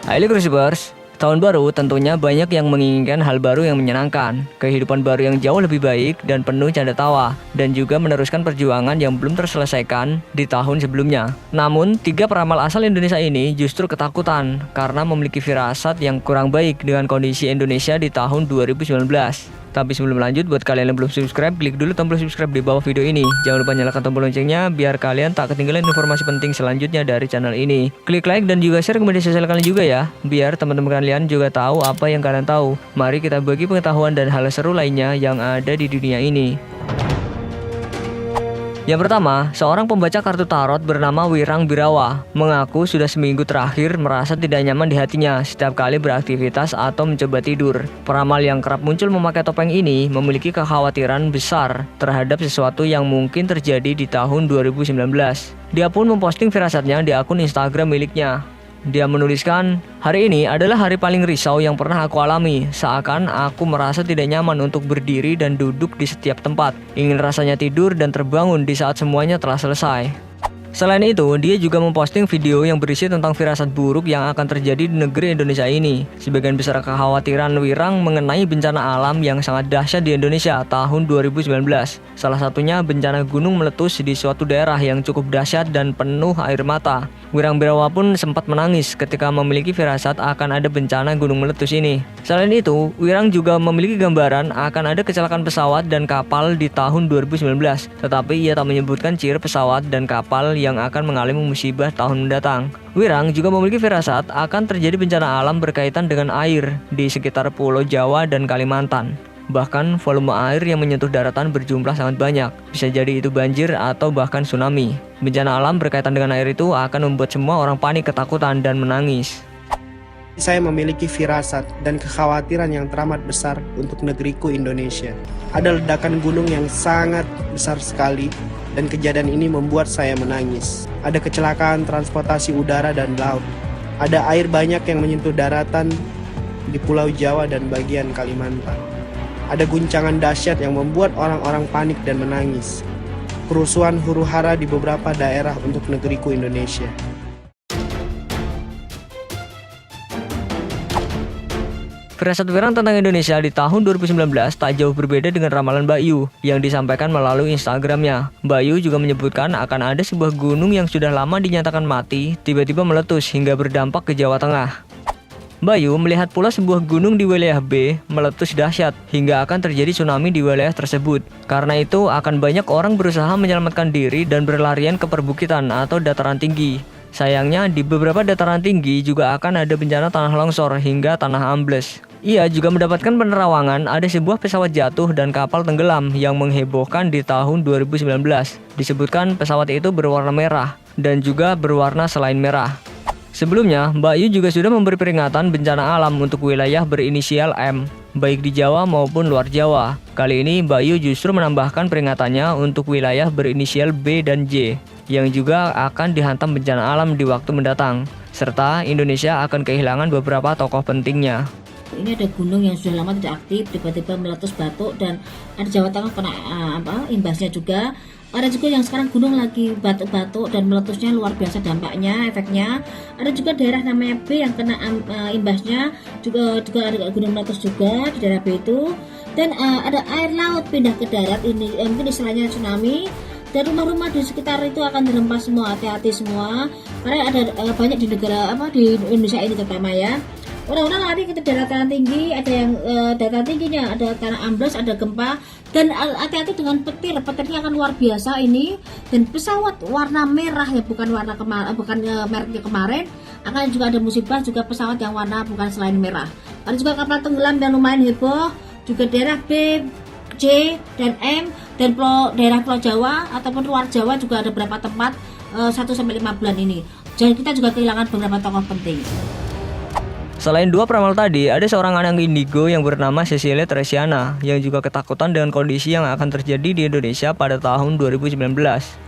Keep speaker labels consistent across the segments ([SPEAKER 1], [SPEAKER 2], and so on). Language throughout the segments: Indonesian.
[SPEAKER 1] Hai Cruisers, tahun baru tentunya banyak yang menginginkan hal baru yang menyenangkan, kehidupan baru yang jauh lebih baik dan penuh canda tawa, dan juga meneruskan perjuangan yang belum terselesaikan di tahun sebelumnya. Namun, tiga peramal asal Indonesia ini justru ketakutan karena memiliki firasat yang kurang baik dengan kondisi Indonesia di tahun 2019. Tapi sebelum lanjut, buat kalian yang belum subscribe, klik dulu tombol subscribe di bawah video ini. Jangan lupa nyalakan tombol loncengnya biar kalian tak ketinggalan informasi penting selanjutnya dari channel ini. Klik like dan juga share ke media sosial kalian juga ya, biar teman-teman kalian juga tahu apa yang kalian tahu. Mari kita bagi pengetahuan dan hal seru lainnya yang ada di dunia ini. Yang pertama, seorang pembaca kartu tarot bernama Wirang Birawa mengaku sudah seminggu terakhir merasa tidak nyaman di hatinya setiap kali beraktivitas atau mencoba tidur. Peramal yang kerap muncul memakai topeng ini memiliki kekhawatiran besar terhadap sesuatu yang mungkin terjadi di tahun 2019. Dia pun memposting firasatnya di akun Instagram miliknya. Dia menuliskan, "Hari ini adalah hari paling risau yang pernah aku alami. Seakan aku merasa tidak nyaman untuk berdiri dan duduk di setiap tempat. Ingin rasanya tidur dan terbangun di saat semuanya telah selesai." Selain itu, dia juga memposting video yang berisi tentang firasat buruk yang akan terjadi di negeri Indonesia ini. Sebagian besar kekhawatiran Wirang mengenai bencana alam yang sangat dahsyat di Indonesia tahun 2019. Salah satunya bencana gunung meletus di suatu daerah yang cukup dahsyat dan penuh air mata. Wirang Birawa pun sempat menangis ketika memiliki firasat akan ada bencana gunung meletus ini. Selain itu, Wirang juga memiliki gambaran akan ada kecelakaan pesawat dan kapal di tahun 2019. Tetapi ia tak menyebutkan ciri pesawat dan kapal yang akan mengalami musibah tahun mendatang. Wirang juga memiliki firasat akan terjadi bencana alam berkaitan dengan air di sekitar Pulau Jawa dan Kalimantan. Bahkan volume air yang menyentuh daratan berjumlah sangat banyak. Bisa jadi itu banjir atau bahkan tsunami. Bencana alam berkaitan dengan air itu akan membuat semua orang panik, ketakutan, dan menangis.
[SPEAKER 2] Saya memiliki firasat dan kekhawatiran yang teramat besar untuk negeriku Indonesia. Ada ledakan gunung yang sangat besar sekali dan kejadian ini membuat saya menangis. Ada kecelakaan transportasi udara dan laut. Ada air banyak yang menyentuh daratan di Pulau Jawa dan bagian Kalimantan. Ada guncangan dahsyat yang membuat orang-orang panik dan menangis. Kerusuhan huru-hara di beberapa daerah untuk negeriku Indonesia.
[SPEAKER 1] Firasat Wirang tentang Indonesia di tahun 2019 tak jauh berbeda dengan ramalan Mbak Yu yang disampaikan melalui Instagramnya. Mbak Yu juga menyebutkan akan ada sebuah gunung yang sudah lama dinyatakan mati, tiba-tiba meletus hingga berdampak ke Jawa Tengah. Mbak Yu melihat pula sebuah gunung di wilayah B meletus dahsyat hingga akan terjadi tsunami di wilayah tersebut. Karena itu akan banyak orang berusaha menyelamatkan diri dan berlarian ke perbukitan atau dataran tinggi. Sayangnya di beberapa dataran tinggi juga akan ada bencana tanah longsor hingga tanah ambles. Ia juga mendapatkan penerawangan ada sebuah pesawat jatuh dan kapal tenggelam yang menghebohkan di tahun 2019. Disebutkan pesawat itu berwarna merah dan juga berwarna selain merah. Sebelumnya, Mbak Yu juga sudah memberi peringatan bencana alam untuk wilayah berinisial M, baik di Jawa maupun luar Jawa. Kali ini Mbak Yu justru menambahkan peringatannya untuk wilayah berinisial B dan J, yang juga akan dihantam bencana alam di waktu mendatang, serta Indonesia akan kehilangan beberapa tokoh pentingnya.
[SPEAKER 3] Ini ada gunung yang sudah lama tidak aktif, tiba-tiba meletus batuk, dan ada Jawa Tengah kena imbasnya juga. Ada juga yang sekarang gunung lagi batuk-batuk dan meletusnya luar biasa dampaknya, efeknya. Ada juga daerah namanya B yang kena imbasnya, juga ada gunung meletus juga di daerah B itu. Dan ada air laut pindah ke darat, ini mungkin istilahnya tsunami. Dan rumah-rumah di sekitar itu akan dirempas semua, hati-hati semua. Karena ada banyak di negara di Indonesia ini terutama ya. Orang-orang lari ke daratan tinggi, ada yang dataran tingginya, ada tanah ambles, ada gempa, dan hati-hati dengan petirnya akan luar biasa ini. Dan pesawat warna merah ya, bukan mereknya kemarin, akan juga ada musibah juga pesawat yang warna bukan selain merah. Ada juga kapal tenggelam dan lumayan heboh, juga daerah B, C, dan M, dan daerah Pulau Jawa ataupun luar Jawa juga ada beberapa tempat 1-5 bulan ini. Jadi kita juga kehilangan beberapa tokoh penting.
[SPEAKER 1] Selain dua peramal tadi, ada seorang anak indigo yang bernama Cecilia Teresiana yang juga ketakutan dengan kondisi yang akan terjadi di Indonesia pada tahun 2019.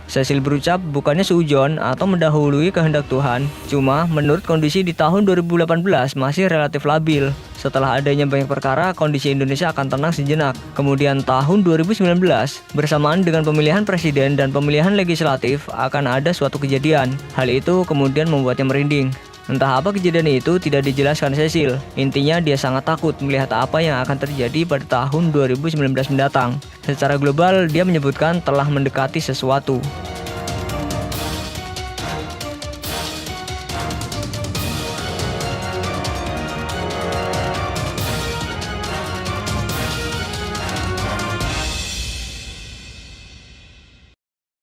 [SPEAKER 1] Cecil berucap bukannya seujon atau mendahului kehendak Tuhan, cuma menurut kondisi di tahun 2018 masih relatif labil. Setelah adanya banyak perkara, kondisi Indonesia akan tenang sejenak. Kemudian tahun 2019, bersamaan dengan pemilihan presiden dan pemilihan legislatif akan ada suatu kejadian. Hal itu kemudian membuatnya merinding. Entah apa kejadian itu tidak dijelaskan Cecil. Intinya dia sangat takut melihat apa yang akan terjadi pada tahun 2019 mendatang. Secara global dia menyebutkan telah mendekati sesuatu.